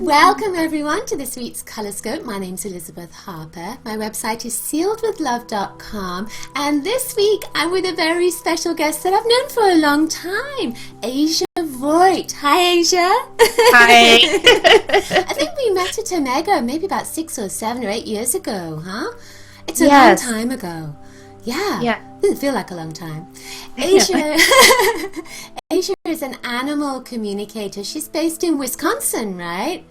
Welcome everyone to this week's Colorscope. My name's Elizabeth Harper. My website is sealedwithlove.com, and this week I'm with a very special guest that I've known for a long time, Asia Voight. Hi Asia. Hi. I think we met at Omega maybe about 6 or 7 or 8 years ago, huh? It's a Yes. long time ago. Yeah. Yeah. Doesn't feel like a long time. Asia, Asia is an animal communicator. She's based in Wisconsin, right?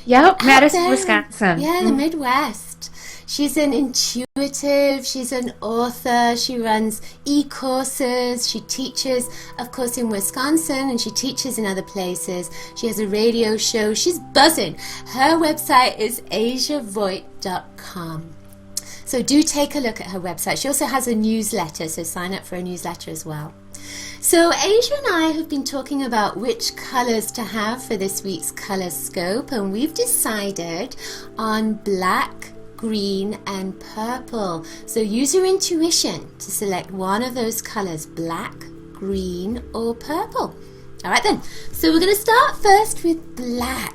Yep, Madison, There. Wisconsin. Yeah, the Midwest. She's an intuitive, she's an author, she runs e-courses, she teaches, of course, in Wisconsin, and she teaches in other places. She has a radio show, she's buzzing. Her website is asiavoight.com. So do take a look at her website. She also has a newsletter, so sign up for a newsletter as well. So Asia and I have been talking about which colors to have for this week's Colorscope, and we've decided on black, green and purple. So use your intuition to select one of those colors, black, green or purple. All right then, so we're going to start first with black.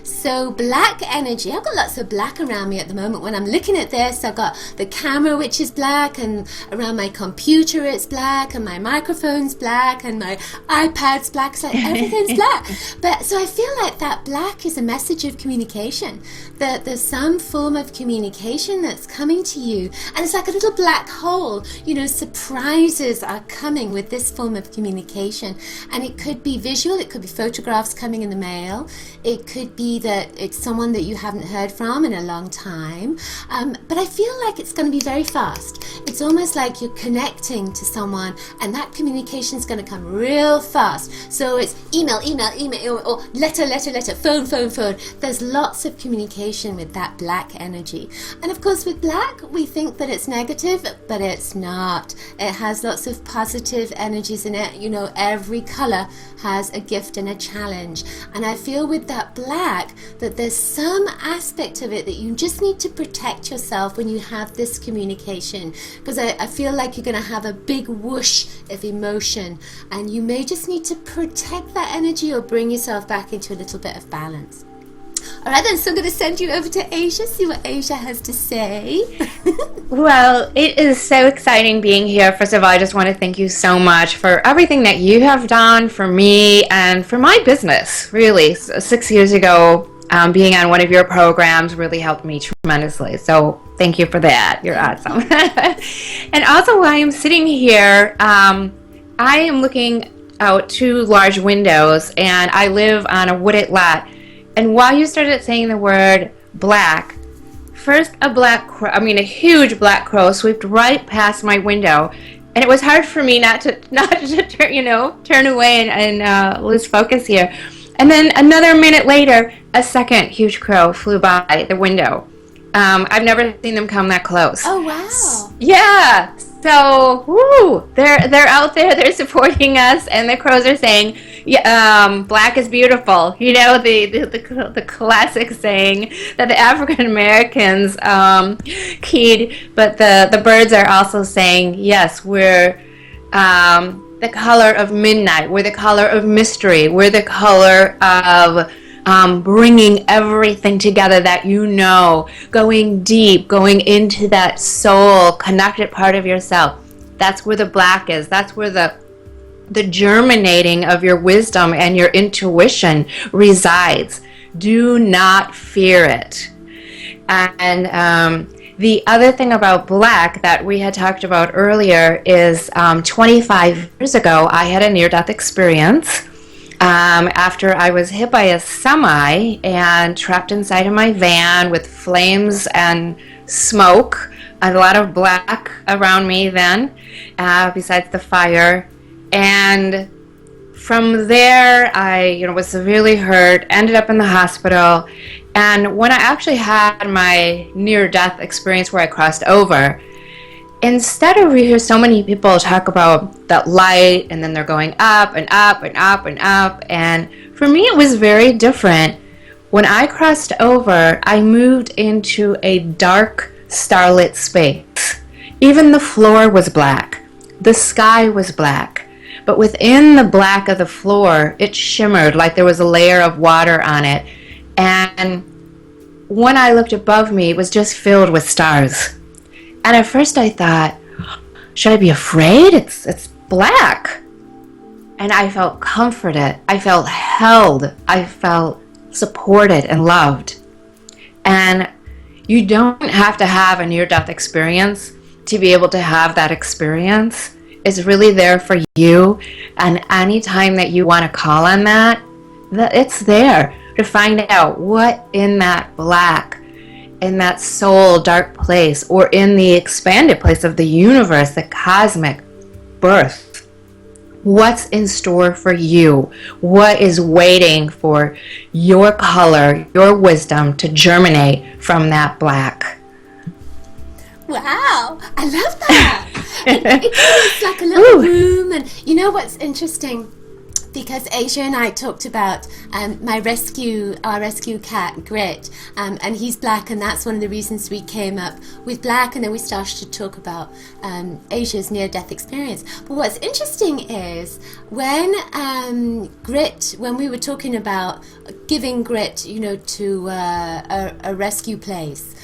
So black energy, I've got lots of black around me at the moment. When I'm looking at this, I've got the camera, which is black, and around my computer it's black, and my microphone's black, and my iPad's black, so everything's black. But so I feel like that black is a message of communication, that there's some form of communication that's coming to you, and it's like a little black hole. You know, surprises are coming with this form of communication, and it could be visual, it could be photographs coming in the mail, it could be that it's someone that you haven't heard from in a long time, but I feel like it's going to be very fast. It's almost like you're connecting to someone, and that communication is going to come real fast. So it's email, or letter, phone. There's lots of communication with that black energy. And of course with black, we think that it's negative, but it's not. It has lots of positive energies in it. You know, every color has a gift and a challenge. And I feel with that black that there's some aspect of it that you just need to protect yourself when you have this communication, because I feel like you're going to have a big whoosh of emotion, and you may just need to protect that energy or bring yourself back into a little bit of balance. All right then, so I'm going to send you over to Asia, see what Asia has to say. Well, it is so exciting being here. First of all, I just want to thank you so much for everything that you have done for me and for my business, really. 6 years ago, being on one of your programs really helped me tremendously. So thank you for that. You're awesome. And also, while I'm sitting here, I am looking out 2 large windows, and I live on a wooded lot. And while you started saying the word black, first a huge black crow swooped right past my window, and it was hard for me not to turn away and lose focus here. And then another minute later, a second huge crow flew by the window. I've never seen them come that close. Oh wow! Yeah. So, woo, they're out there, they're supporting us, and the crows are saying, yeah, black is beautiful. You know, the classic saying that the African Americans keyed, but the birds are also saying, yes, we're the color of midnight, we're the color of mystery, we're the color of bringing everything together that you know, going deep, going into that soul, connected part of yourself. That's where the black is. That's where the germinating of your wisdom and your intuition resides. Do not fear it. And the other thing about black that we had talked about earlier is 25 years ago, I had a near-death experience. After I was hit by a semi and trapped inside of my van with flames and smoke, a lot of black around me then, besides the fire. And from there, I was severely hurt, ended up in the hospital. And when I actually had my near-death experience where I crossed over, instead of, we hear so many people talk about that light, and then they're going up and up and up and up. And for me, it was very different. When I crossed over, I moved into a dark, starlit space. Even the floor was black. The sky was black. But within the black of the floor, it shimmered like there was a layer of water on it. And when I looked above me, it was just filled with stars. And at first I thought, should I be afraid? It's black. And I felt comforted. I felt held. I felt supported and loved. And you don't have to have a near-death experience to be able to have that experience. It's really there for you. And anytime that you want to call on that, it's there to find out what in that black, in that soul dark place, or in the expanded place of the universe, the cosmic birth, what's in store for you, what is waiting for your color, your wisdom to germinate from that black. Wow, I love that. It's like a little room, and you know what's interesting? Because Asia and I talked about our rescue cat, Grit, and he's black, and that's one of the reasons we came up with black, and then we started to talk about Asia's near-death experience. But what's interesting is when we were talking about giving Grit, to a rescue place,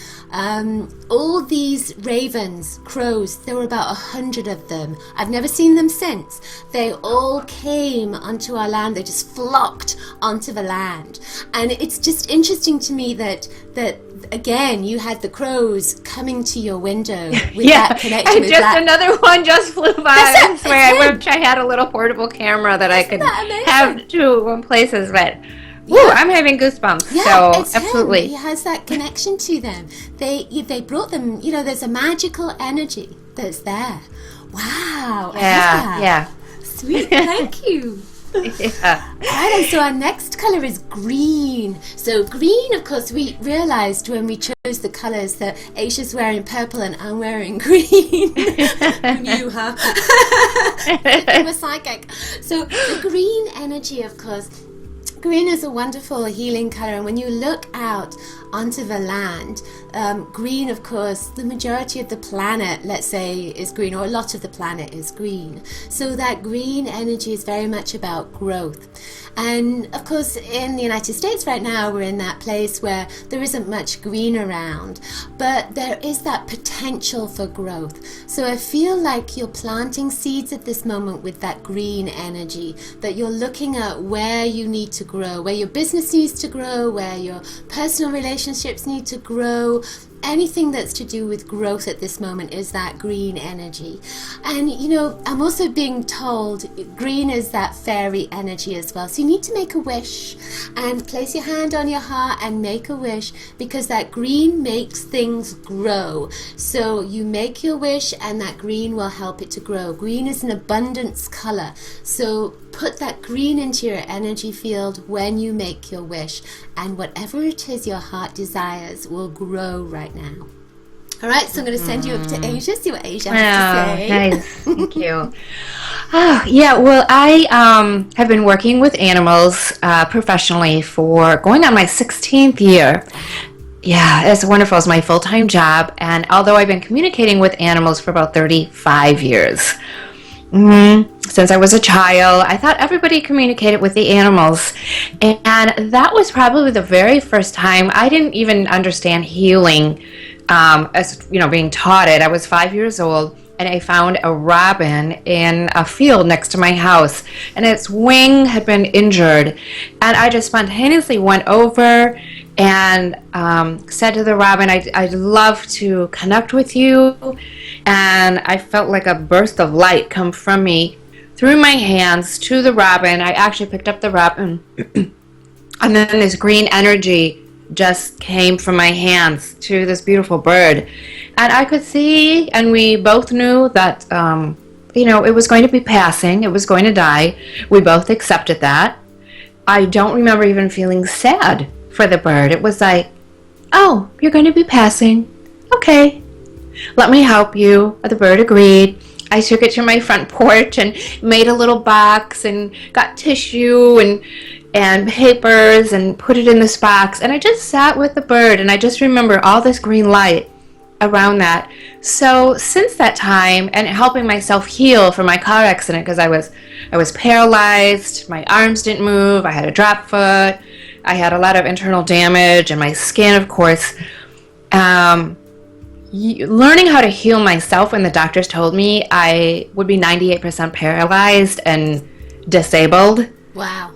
all these ravens, crows, there were about 100 of them. I've never seen them since. They all came onto our land. They just flocked onto the land. And it's just interesting to me that again, you had the crows coming to your window with that connection with black. Another one just flew by. I swear, I wish I had a little portable camera that I could have to places, but... Yeah. Ooh, I'm having goosebumps. Yeah, so absolutely. He has that connection to them. They brought them, there's a magical energy that's there. Wow. Yeah. Sweet, thank you. Yeah. All right, and so our next color is green. So green, of course, we realized when we chose the colors that Aisha's wearing purple and I'm wearing green. Who knew, huh? I'm a psychic. So the green energy, of course, green is a wonderful healing color, and when you look out onto the land, green, of course, the majority of the planet, let's say, is green, or a lot of the planet is green. So that green energy is very much about growth. And of course, in the United States right now, we're in that place where there isn't much green around, but there is that potential for growth. So I feel like you're planting seeds at this moment with that green energy, that you're looking at where you need to grow, where your business needs to grow, where your personal relationships need to grow. Anything that's to do with growth at this moment is that green energy. And I'm also being told green is that fairy energy as well. So you need to make a wish and place your hand on your heart and make a wish, because that green makes things grow. So you make your wish and that green will help it to grow. Green is an abundance color. So put that green into your energy field when you make your wish, and whatever it is your heart desires will grow right now. All right, so I'm going to send you up to Asia, see what Asia has to say. Nice. Thank you. Well, I have been working with animals professionally for going on my 16th year. Yeah, it's wonderful. It's my full-time job, and although I've been communicating with animals for about 35 years, since I was a child, I thought everybody communicated with the animals, and that was probably the very first time I didn't even understand healing as being taught it. I was 5 years old, and I found a robin in a field next to my house, and its wing had been injured, and I just spontaneously went over and said to the robin, I'd love to connect with you. And I felt like a burst of light come from me through my hands to the robin. I actually picked up the robin, and then this green energy just came from my hands to this beautiful bird. And I could see, and we both knew that, it was going to be passing. It was going to die. We both accepted that. I don't remember even feeling sad for the bird. It was like, oh, you're going to be passing. Okay. Let me help you. The bird agreed. I took it to my front porch and made a little box and got tissue and papers and put it in this box. And I just sat with the bird, and I just remember all this green light around that. So since that time, and helping myself heal from my car accident, because I was paralyzed, my arms didn't move, I had a drop foot, I had a lot of internal damage, and my skin, of course. Learning how to heal myself when the doctors told me I would be 98% paralyzed and disabled. Wow.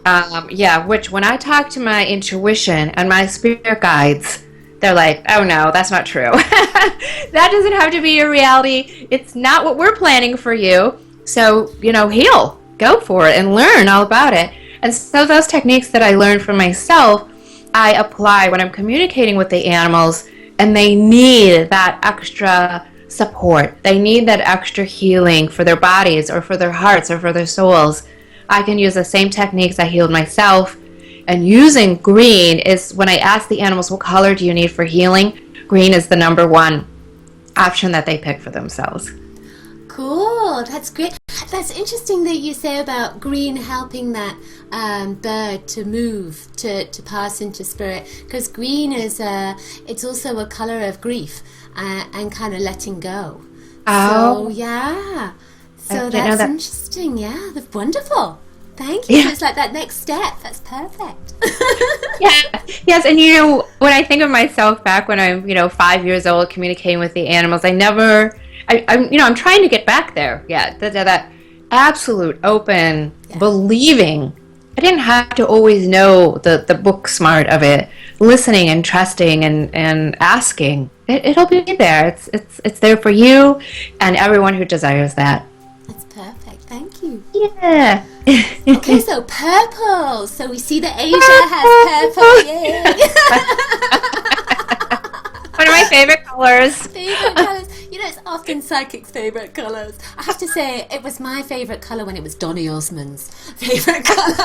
Yeah, which when I talk to my intuition and my spirit guides, they're like, oh no, that's not true. That doesn't have to be your reality. It's not what we're planning for you. So, heal. Go for it and learn all about it. And so those techniques that I learned for myself, I apply when I'm communicating with the animals, and they need that extra support. They need that extra healing for their bodies or for their hearts or for their souls. I can use the same techniques I healed myself. And using green is when I ask the animals, what color do you need for healing? Green is the number one option that they pick for themselves. Cool. That's great. That's interesting that you say about green helping that bird to move, to pass into spirit, because green is it's also a color of grief and kind of letting go. Oh. So, yeah. So that's interesting. Yeah, that's wonderful. Thank you. Yeah. It's like that next step. That's perfect. Yeah. Yes, and when I think of myself back when I'm 5 years old communicating with the animals, I'm trying to get back there. Yeah, that absolute open believing. I didn't have to always know the book smart of it. Listening and trusting and asking. It'll be there. It's there for you and everyone who desires that. That's perfect. Thank you. Yeah. Okay, so purple. So we see that Asia has purple. Yay. One of my favorite colors. Favorite colors. It's often psychics' favorite colors. I have to say, it was my favorite color when it was Donny Osmond's favorite color.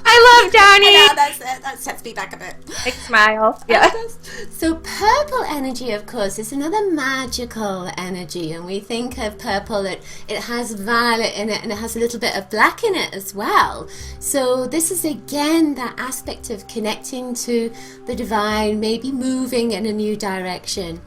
I love Donny. Yeah, that's it. That sets me back a bit. Big smile. Yeah. So purple energy, of course, is another magical energy, and we think of purple that it has violet in it and it has a little bit of black in it as well. So this is again that aspect of connecting to the divine, maybe moving in a new direction.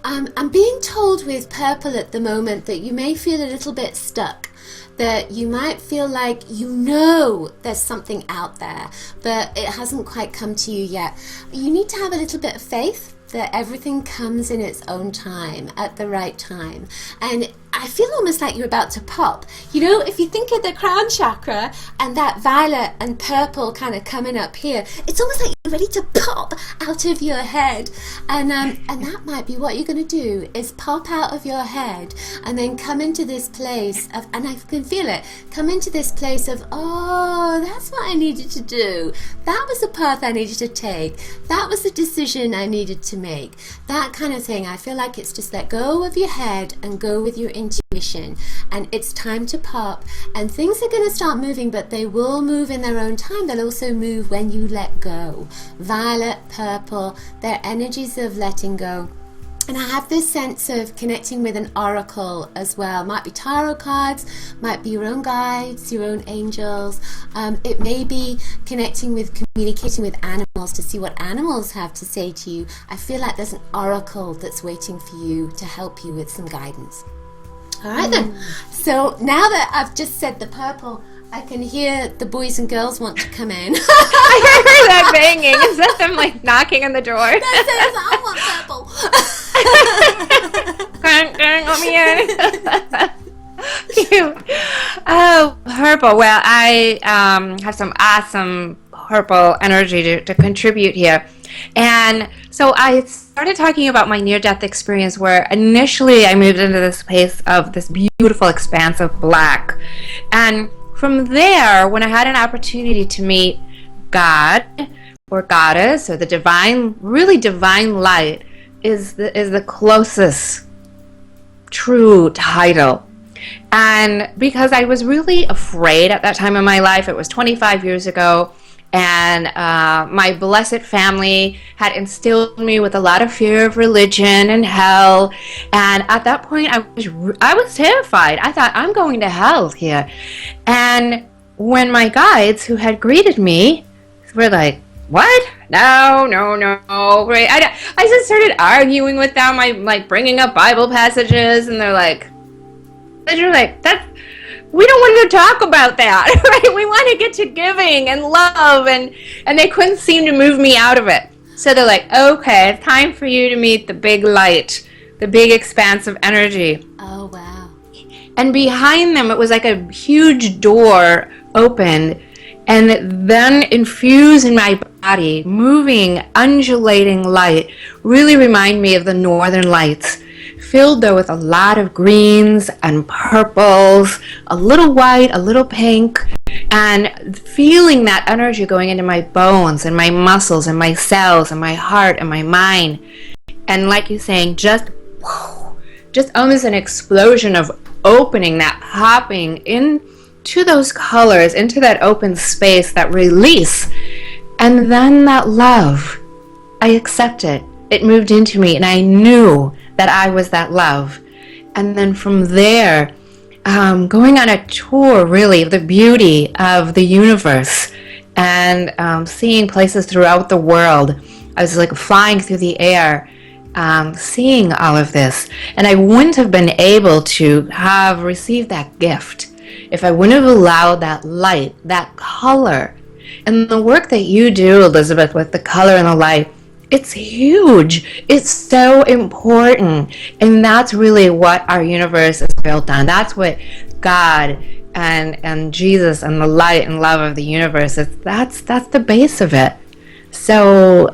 I'm being told with purple at the moment that you may feel a little bit stuck, that you might feel like there's something out there, but it hasn't quite come to you yet. You need to have a little bit of faith that everything comes in its own time, at the right time. And I feel almost like you're about to pop. If you think of the crown chakra and that violet and purple kind of coming up here, it's almost like you're ready to pop out of your head. And that might be what you're going to do, is pop out of your head and then come into this place of, and I can feel it, come into this place of, oh, that's what I needed to do. That was the path I needed to take. That was the decision I needed to make. That kind of thing. I feel like it's just let go of your head and go with your intuition, and it's time to pop, and things are going to start moving, but they will move in their own time. They'll also move when you let go. Violet, purple, they're energies of letting go. And I have this sense of connecting with an oracle as well. Might be tarot cards, might be your own guides, your own angels. It may be communicating with animals to see what animals have to say to you. I feel like there's an oracle that's waiting for you to help you with some guidance. All right then. So now that I've just said the purple, I can hear the boys and girls want to come in. I heard that banging. Is that them knocking on the door? That says I want purple. Let me in. Cute. Oh, purple. Well, I have some awesome purple energy to contribute here. And so I started talking about my near-death experience, where initially I moved into this place of this beautiful expanse of black. And from there, when I had an opportunity to meet God or Goddess or the divine, really divine light is the closest true title. And because I was really afraid at that time in my life, it was 25 years ago, and my blessed family had instilled me with a lot of fear of religion and hell. And at that point, I was terrified. I thought, I'm going to hell here. And when my guides who had greeted me were like, what? No. Right? I just started arguing with them. I bringing up Bible passages, and they're like, that's we don't want to talk about that, right? We want to get to giving and love, and they couldn't seem to move me out of it. So they're like, okay, it's time for you to meet the big light, the big expanse of energy. Oh, wow. And behind them, it was like a huge door opened, and then infused in my body, moving, undulating light, really remind me of the northern lights, filled though with a lot of greens and purples, a little white, a little pink, and feeling that energy going into my bones and my muscles and my cells and my heart and my mind. And like you're saying, just almost an explosion of opening, that popping into those colors, into that open space, that release. And then that love, I accepted. It moved into me, and I knew that I was that love. And then from there, going on a tour, really, of the beauty of the universe, and seeing places throughout the world. I was like flying through the air, seeing all of this. And I wouldn't have been able to have received that gift if I wouldn't have allowed that light, that color. And the work that you do, Elizabeth, with the color and the light, it's huge. It's so important. And that's really what our universe is built on. That's what God and Jesus and the light and love of the universe is. That's the base of it. So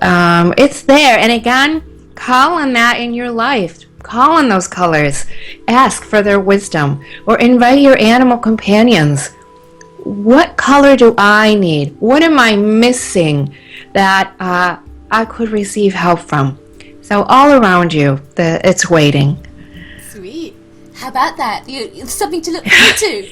it's there. And again, call on that in your life. Call on those colors. Ask for their wisdom. Or invite your animal companions. What color do I need? What am I missing that I could receive help from? So all around you, it's waiting. Sweet. How about that? Something to look forward to.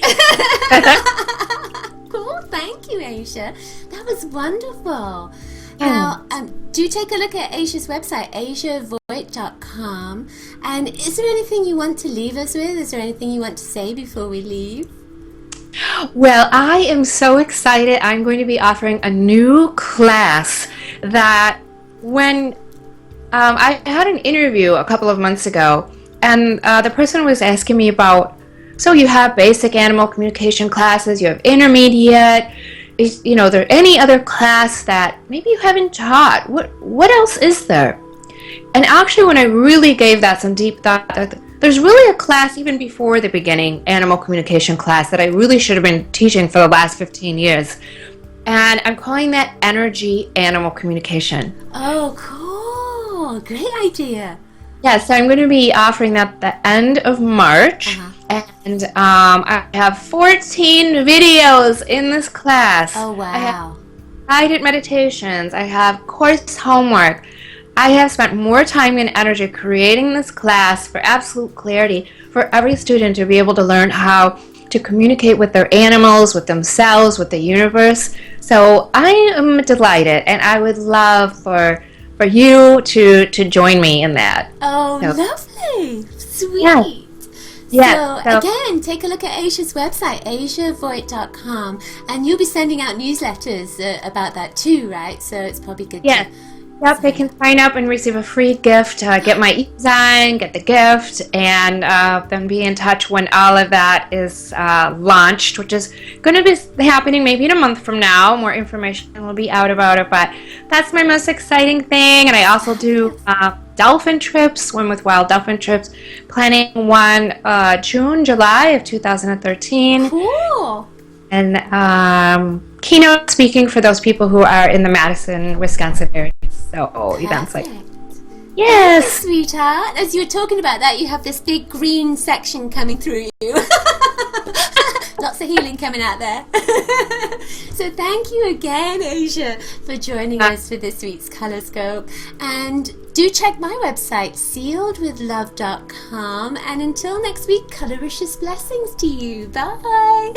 Cool. Thank you, Asia. That was wonderful. Now, do take a look at Asia's website, asiavoight.com. And is there anything you want to leave us with? Is there anything you want to say before we leave? Well, I am so excited. I'm going to be offering a new class that when I had an interview a couple of months ago, and the person was asking me about, so you have basic animal communication classes, you have intermediate, there any other class that maybe you haven't taught? What else is there? And actually, when I really gave that some deep thought, there's really a class even before the beginning animal communication class that I really should have been teaching for the last 15 years. And I'm calling that energy animal communication. Oh, cool. Great idea. Yeah, so I'm going to be offering that at the end of March. And I have 14 videos in this class. Oh, wow. I have guided meditations. I have course homework. I have spent more time and energy creating this class for absolute clarity for every student to be able to learn how to communicate with their animals, with themselves, with the universe. So I am delighted, and I would love for you to join me in that. Oh, lovely. Sweet. Yeah. Yeah, So again, take a look at Asia's website, asiavoight.com, and you'll be sending out newsletters about that too, right? So it's probably good to... Yep, they can sign up and receive a free gift, get my e-sign, get the gift, and then be in touch when all of that is launched, which is going to be happening maybe in a month from now. More information will be out about it, but that's my most exciting thing. And I also do dolphin trips, swim with wild dolphin trips, planning one June, July of 2013. Cool. And keynote speaking for those people who are in the Madison, Wisconsin area. So events like yes, sweetheart. As you were talking about that, you have this big green section coming through you. Lots of healing coming out there. So thank you again, Asia, for joining us for this week's Colorscope. And do check my website, sealedwithlove.com. And until next week, Coloriscious blessings to you. Bye.